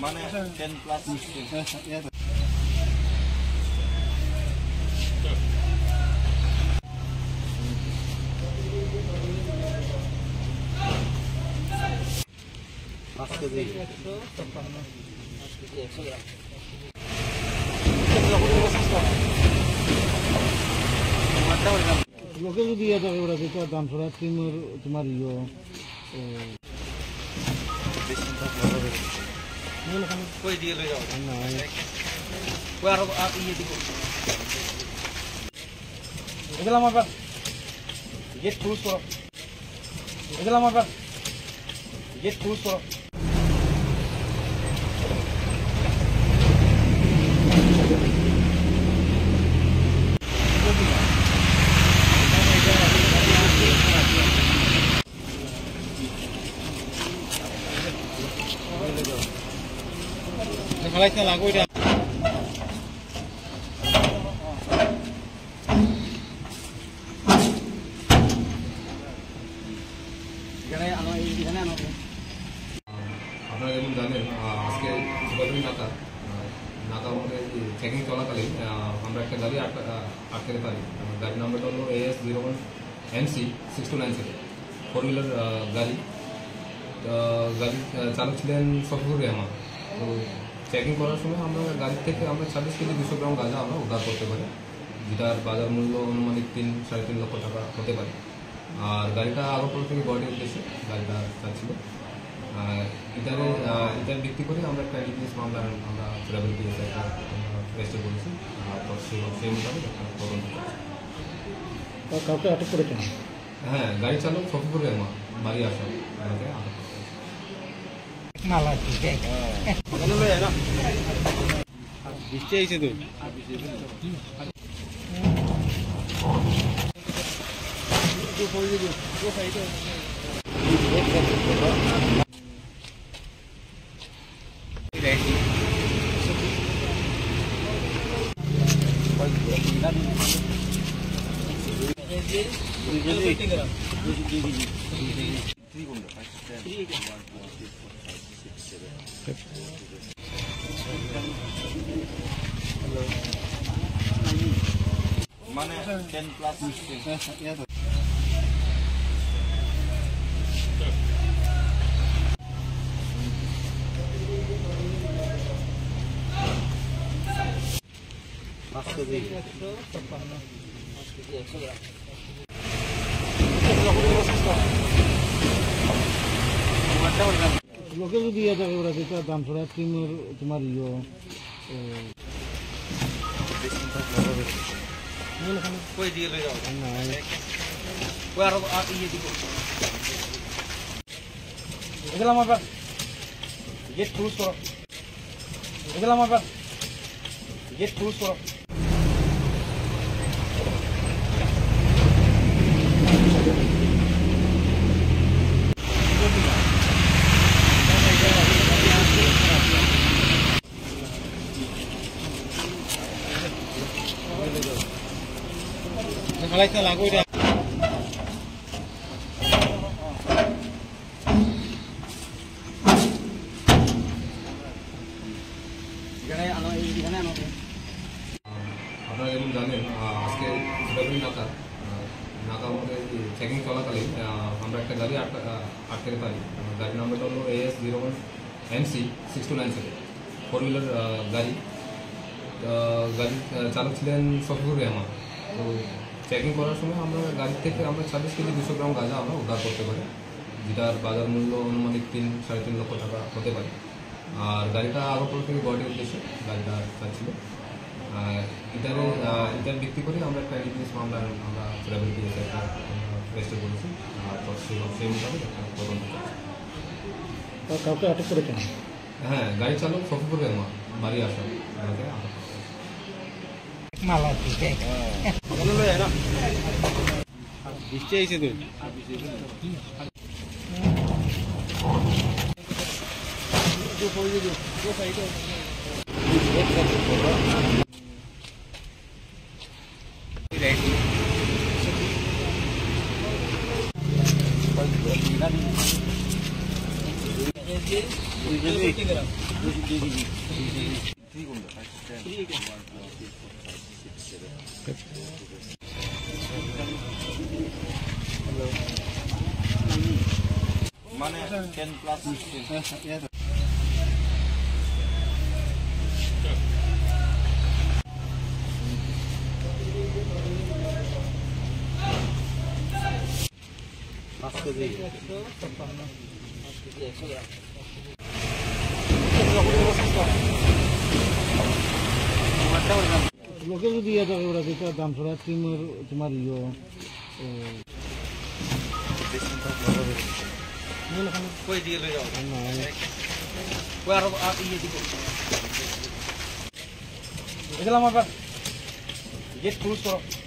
মানে 10 প্লাস লোকে যদি ওরা যেটা দাম ছড়া তোমার কই দিয়ে লই যাও না কই আর ইয়ে দিব এগুলো আমার গেট ক্লোজ করো এগুলো আমার গেট ক্লোজ করো খালাইতে লাগো এটা আপনারা যেমন জানেন আজকে সুপারভিন নাকা মধ্যে চেকিং চলাকালীন আমরা একটা গাড়ি আটকাতে পারি। গাড়ির নাম্বারটা হলো AS01NC 6297 4 হুইলার গাড়ি। চালক ছিলেন শফিকুর রহমান। তো চেকিং করার সময় আমরা গাড়ি থেকে আমরা 26 কেজি 200 গ্রাম গাঁজা আমরা উদ্ধার করতে পারি, যেটার বাজার মূল্য অনুমানিক 3-3.5 লক্ষ টাকা হতে পারে। আর গাড়িটা আগরতলা থেকে গুয়াহাটির উদ্দেশ্যে গাড়িটা যাচ্ছিল। এটার ভিত্তি করে আমরা একটা এনডিপিএস মামলা আমরা ট্রাভেল পিএসআই রেজিস্টার করেছি। সেই মোতাবেক একটা তদন্ত কাউকে আটক করেছেন? হ্যাঁ, গাড়ি চালক শফিকুর রহমান, বাড়ি আসা গাড়িতে আটক বৃষ্টি আইছে তো মানে 10 প্লাস লোকে যদি ওরা যেটা দাম ছড়া তোমার কই দিয়ে লই যাও না কই আর ইয়ে দিব এগুলো আমার গেট ক্লোজ করো এগুলো আমার গেট ক্লোজ করো খালাইতে লাগো এটা আপনারা যেমন জানেন আজকে সুপারভিন নাকা মধ্যে চেকিং চলাকালীন আমরা একটা গাড়ি আটকাতে পারি। গাড়ির নাম্বারটা হলো AS01NC 6297 4 হুইলার গাড়ি। চালক ছিলেন শফিকুর রহমান। তো চেকিং করার সময় আমরা গাড়ি থেকে আমরা 26 কেজি 200 গ্রাম গাঁজা আমরা উদ্ধার করতে পারি, যেটার বাজার মূল্য অনুমানিক 3-3.5 লক্ষ টাকা হতে পারে। আর গাড়িটা আগরতলা থেকে গুয়াহাটির উদ্দেশ্যে গাড়িটা যাচ্ছিল। এটার ভিত্তি করে আমরা একটা এনডিপিএস মামলা আমরা ট্রাভেল পিএসআই রেজিস্টার করেছি। সেই মোতাবেক একটা তদন্ত কাউকে আটক করেছেন? হ্যাঁ, গাড়ি চালক শফিকুর রহমান, বাড়ি আসা গাড়িতে আটক বৃষ্টি আইছে তো সাইড মানে 10 প্লাস লোকে যদি ইয়ে থাকে ওরা যেটা দাম ছড়া ক্রিমের তোমার কই দিয়ে লই যাও কই আর ইয়ে দিব এগুলা আমার গেট ক্লোজ করো